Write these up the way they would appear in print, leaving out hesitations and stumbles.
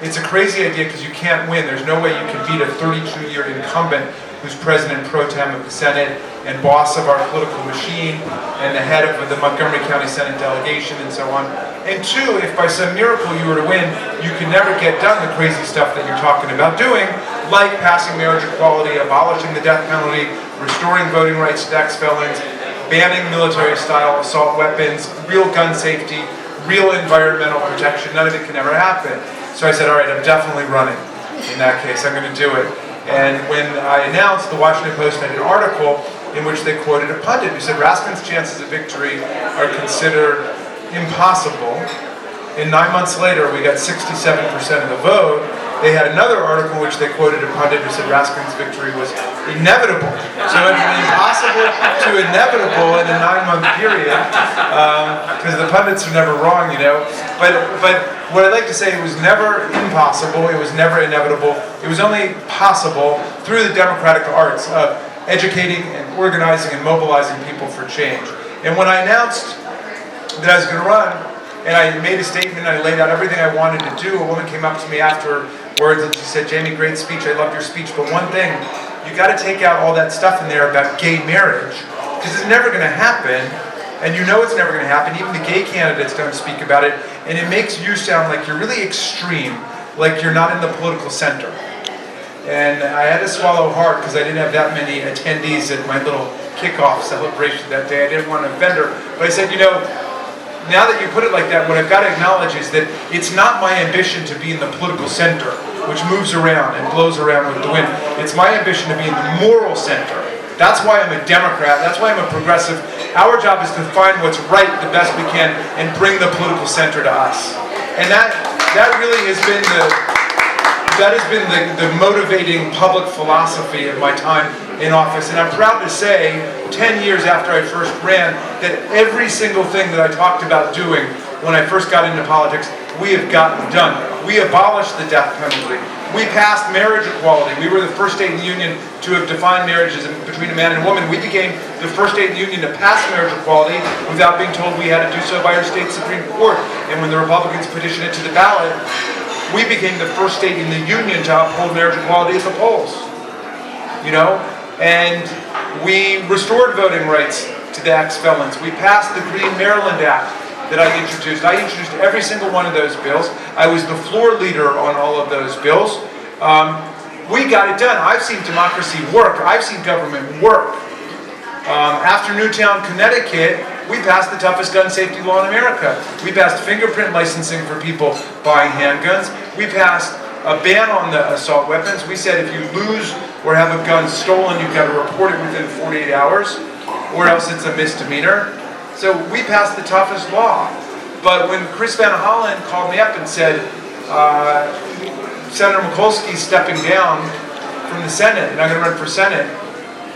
It's a crazy idea because you can't win. There's no way you can beat a 32-year incumbent who's president pro tem of the Senate and boss of our political machine and the head of the Montgomery County Senate delegation and so on. And two, if by some miracle you were to win, you can never get done the crazy stuff that you're talking about doing, like passing marriage equality, abolishing the death penalty, restoring voting rights to ex-felons, banning military-style assault weapons, real gun safety, real environmental protection. None of it can ever happen. So I said, all right, I'm definitely running. In that case, I'm going to do it. And when I announced, the Washington Post had an article in which they quoted a pundit who said Raskin's chances of victory are considered impossible. And 9 months later, we got 67% of the vote. They had another article in which they quoted a pundit who said Raskin's victory was inevitable. So it's impossible to inevitable in a 9-month period, because the pundits are never wrong, you know. But what I'd like to say, it was never impossible, it was never inevitable, it was only possible through the democratic arts of educating and organizing and mobilizing people for change. And when I announced that I was going to run, and I made a statement, and I laid out everything I wanted to do, a woman came up to me afterwards and she said, Jamie, great speech, I loved your speech, but one thing, you got to take out all that stuff in there about gay marriage, because it's never going to happen, and you know it's never going to happen. Even the gay candidates don't speak about it, and it makes you sound like you're really extreme, like you're not in the political center. And I had to swallow hard because I didn't have that many attendees at my little kickoff celebration that day. I didn't want to offend her, but I said, you know, now that you put it like that, what I've got to acknowledge is that it's not my ambition to be in the political center, which moves around and blows around with the wind. It's my ambition to be in the moral center. That's why I'm a Democrat. That's why I'm a progressive. Our job is to find what's right the best we can and bring the political center to us. And that really has been the motivating public philosophy of my time in office. And I'm proud to say, 10 years after I first ran, that every single thing that I talked about doing when I first got into politics, we have gotten done. We abolished the death penalty. We passed marriage equality. We were the first state in the union to have defined marriage as between a man and a woman. We became the first state in the union to pass marriage equality without being told we had to do so by our state Supreme Court. And when the Republicans petitioned it to the ballot, we became the first state in the union to uphold marriage equality at the polls. You know? And we restored voting rights to the ex-felons. We passed the Green Maryland Act that I introduced. I introduced every single one of those bills. I was the floor leader on all of those bills. We got it done. I've seen democracy work. I've seen government work. After Newtown, Connecticut, we passed the toughest gun safety law in America. We passed fingerprint licensing for people buying handguns. We passed a ban on the assault weapons. We said if you lose or have a gun stolen, you've got to report it within 48 hours, or else it's a misdemeanor. So we passed the toughest law. But when Chris Van Hollen called me up and said, Senator Mikulski's stepping down from the Senate, and I'm going to run for Senate,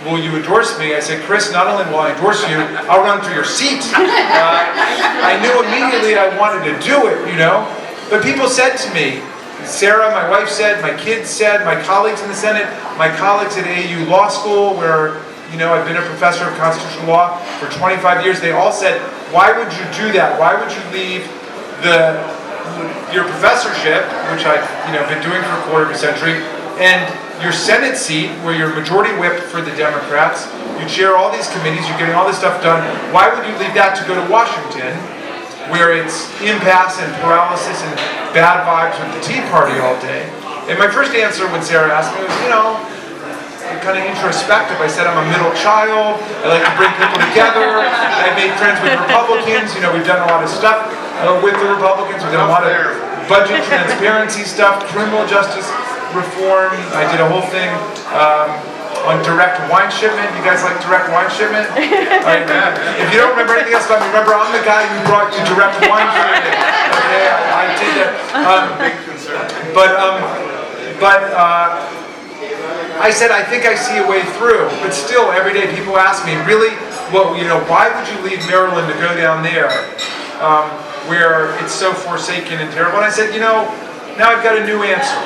will you endorse me? I said, Chris, not only will I endorse you, I'll run for your seat. I knew immediately I wanted to do it, you know. But people said to me, Sarah, my wife said, my kids said, my colleagues in the Senate, my colleagues at AU Law School, where, you know, I've been a professor of constitutional law for 25 years, they all said, why would you do that? Why would you leave your professorship, which I've been doing for a quarter of a century, and your Senate seat, where you're majority whip for the Democrats, you chair all these committees, you're getting all this stuff done, why would you leave that to go to Washington, where it's impasse and paralysis and bad vibes with the Tea Party all day? And my first answer when Sarah asked me was, you know, kind of introspective. I said I'm a middle child, I like to bring people together, I made friends with Republicans, you know, we've done a lot of stuff with the Republicans, we've done a lot of budget transparency stuff, criminal justice reform. I did a whole thing on direct wine shipment. You guys like direct wine shipment? Right, if you don't remember anything else about me, remember I'm the guy who brought you direct wine shipment. Okay, I did that. Big concern. But I said I think I see a way through. But still, every day people ask me, really, well, you know, why would you leave Maryland to go down there, where it's so forsaken and terrible? And I said, you know, now I've got a new answer.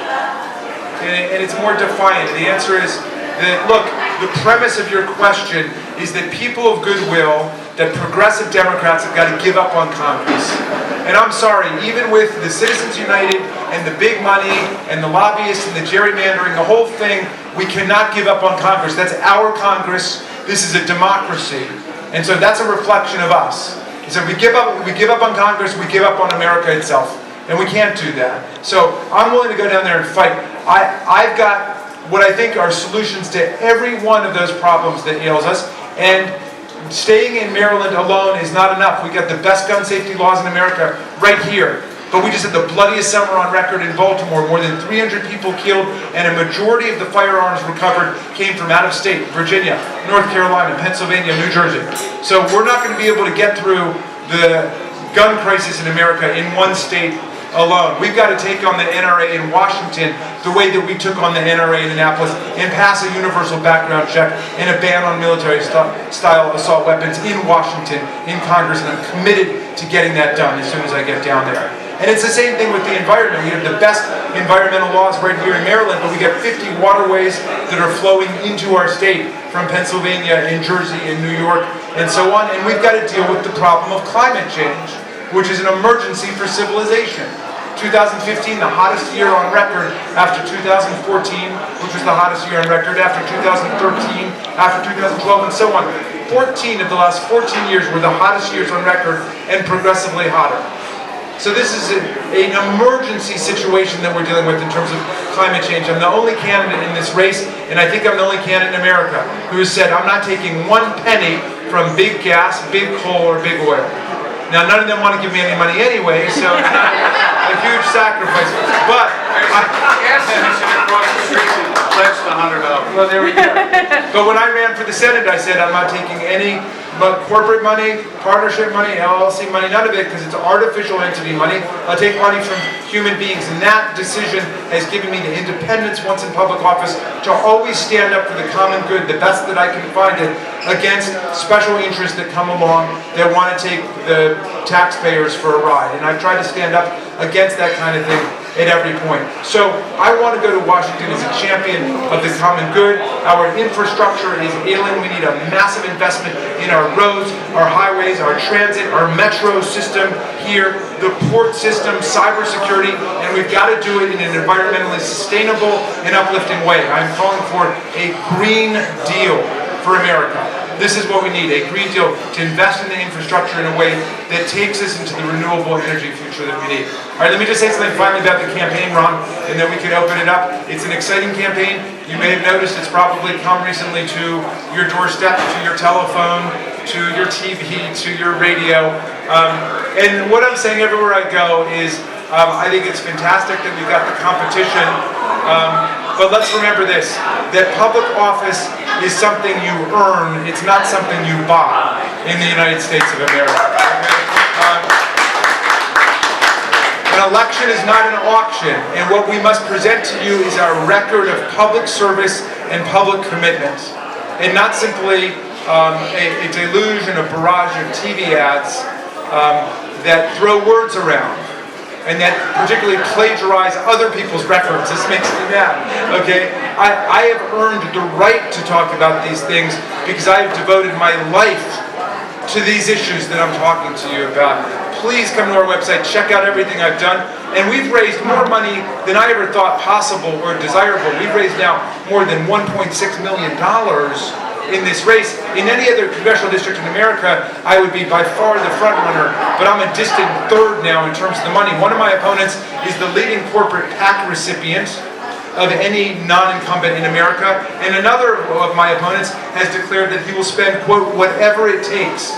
And it's more defiant. The answer is that, look, the premise of your question is that people of goodwill, that progressive Democrats have got to give up on Congress. And I'm sorry, even with the Citizens United and the big money and the lobbyists and the gerrymandering, the whole thing, we cannot give up on Congress. That's our Congress. This is a democracy. And so that's a reflection of us. So we give up on Congress, we give up on America itself. And we can't do that. So I'm willing to go down there and fight. I've got what I think are solutions to every one of those problems that ails us. And staying in Maryland alone is not enough. We got the best gun safety laws in America right here. But we just had the bloodiest summer on record in Baltimore. More than 300 people killed, and a majority of the firearms recovered came from out of state: Virginia, North Carolina, Pennsylvania, New Jersey. So we're not going to be able to get through the gun crisis in America in one state alone. We've got to take on the NRA in Washington the way that we took on the NRA in Annapolis and pass a universal background check and a ban on military-style assault weapons in Washington, in Congress, and I'm committed to getting that done as soon as I get down there. And it's the same thing with the environment. We have the best environmental laws right here in Maryland, but we got 50 waterways that are flowing into our state from Pennsylvania and Jersey and New York and so on, and we've got to deal with the problem of climate change, which is an emergency for civilization. 2015, the hottest year on record, after 2014, which was the hottest year on record, after 2013, after 2012, and so on. 14 of the last 14 years were the hottest years on record and progressively hotter. So this is an emergency situation that we're dealing with in terms of climate change. I'm the only candidate in this race, and I think I'm the only candidate in America who has said I'm not taking one penny from big gas, big coal, or big oil. Now, none of them want to give me any money anyway, so it's a huge sacrifice. But gas station across the street pledged $100. Well, there we go. But when I ran for the Senate, I said I'm not taking any corporate money, partnership money, LLC money, none of it, because it's artificial entity money. I'll take money from human beings, and that decision has given me the independence once in public office to always stand up for the common good, the best that I can find it, against special interests that come along that want to take the taxpayers for a ride. And I've tried to stand up against that kind of thing at every point. So I want to go to Washington as a champion of the common good. Our infrastructure is ailing. We need a massive investment in our roads, our highways, our transit, our metro system here, the port system, cybersecurity, and we've got to do it in an environmentally sustainable and uplifting way. I'm calling for a Green Deal for America. This is what we need, a Green Deal to invest in the infrastructure in a way that takes us into the renewable energy future that we need. All right, let me just say something finally about the campaign, Ron, and then we can open it up. It's an exciting campaign. You may have noticed it's probably come recently to your doorstep, to your telephone, to your TV, to your radio. And what I'm saying everywhere I go is I think it's fantastic that we've got the competition. But let's remember this, that public office is something you earn, it's not something you buy in the United States of America. An election is not an auction, and what we must present to you is our record of public service and public commitment, and not simply a deluge and a barrage of TV ads that throw words around and that particularly plagiarize other people's records. This makes me mad, okay? I have earned the right to talk about these things because I have devoted my life to these issues that I'm talking to you about. Please come to our website, check out everything I've done, and we've raised more money than I ever thought possible or desirable. We've raised now more than $1.6 million in this race. In any other congressional district in America, I would be by far the front runner, but I'm a distant third now in terms of the money. One of my opponents is the leading corporate PAC recipient of any non-incumbent in America, and another of my opponents has declared that he will spend, quote, whatever it takes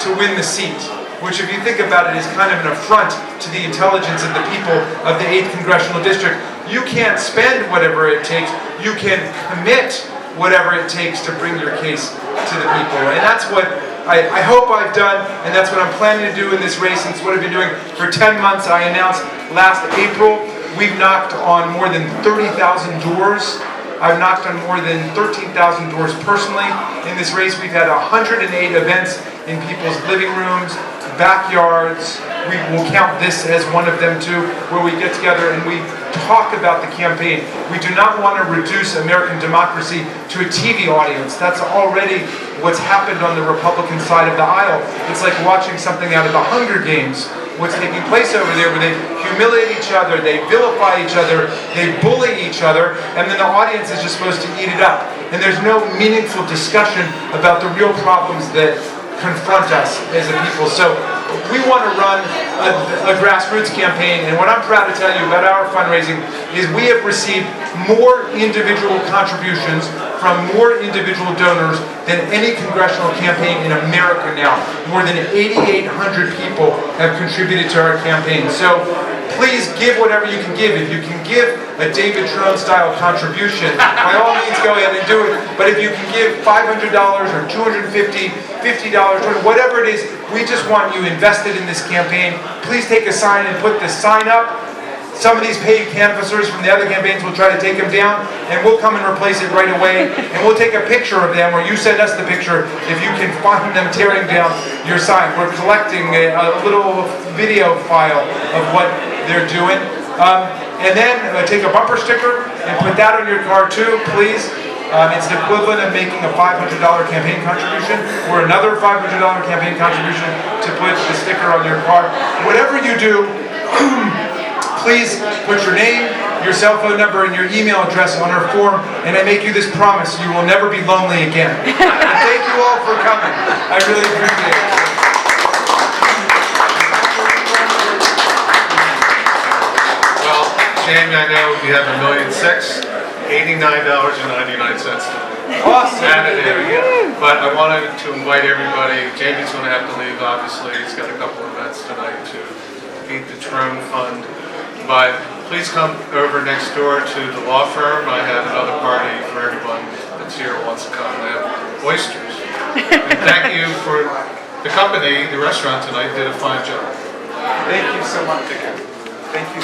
to win the seat, which if you think about it is kind of an affront to the intelligence of the people of the 8th Congressional District. You can't spend whatever it takes, you can commit whatever it takes to bring your case to the people. And that's what I hope I've done, and that's what I'm planning to do in this race, and it's what I've been doing for 10 months. I announced last April, we've knocked on more than 30,000 doors. I've knocked on more than 13,000 doors personally. In this race, we've had 108 events in people's living rooms, backyards. We will count this as one of them too, where we get together and we talk about the campaign. We do not want to reduce American democracy to a TV audience. That's already what's happened on the Republican side of the aisle. It's like watching something out of the Hunger Games. What's taking place over there, where they humiliate each other, they vilify each other, they bully each other, and then the audience is just supposed to eat it up. And there's no meaningful discussion about the real problems that confront us as a people. So we want to run a grassroots campaign, and what I'm proud to tell you about our fundraising is we have received more individual contributions from more individual donors than any congressional campaign in America now. More than 8,800 people have contributed to our campaign. So please give whatever you can give. If you can give a David Trone-style contribution, by all means go ahead and do it. But if you can give $500 or $250, $50, whatever it is, we just want you invested in this campaign. Please take a sign and put this sign up. Some of these paid canvassers from the other campaigns will try to take them down, and we'll come and replace it right away. And we'll take a picture of them, or you send us the picture if you can find them tearing down your sign. We're collecting a little video file of what they're doing. And then take a bumper sticker and put that on your car too, please. It's the equivalent of making a $500 campaign contribution or another $500 campaign contribution to put the sticker on your car. Whatever you do, please put your name, your cell phone number, and your email address on our form, and I make you this promise: you will never be lonely again. And thank you all for coming. I really appreciate it. Well, Jamie, I know you have $1,600,000, $89.99. Awesome. There we go. But I wanted to invite everybody. Jamie's going to have to leave, obviously. He's got a couple of events tonight to feed the Trone Fund. But please come over next door to the law firm. I have another party for everyone that's here who wants to come. I have oysters. And thank you for the company, the restaurant tonight did a fine job. Thank you so much. Take care. Thank you.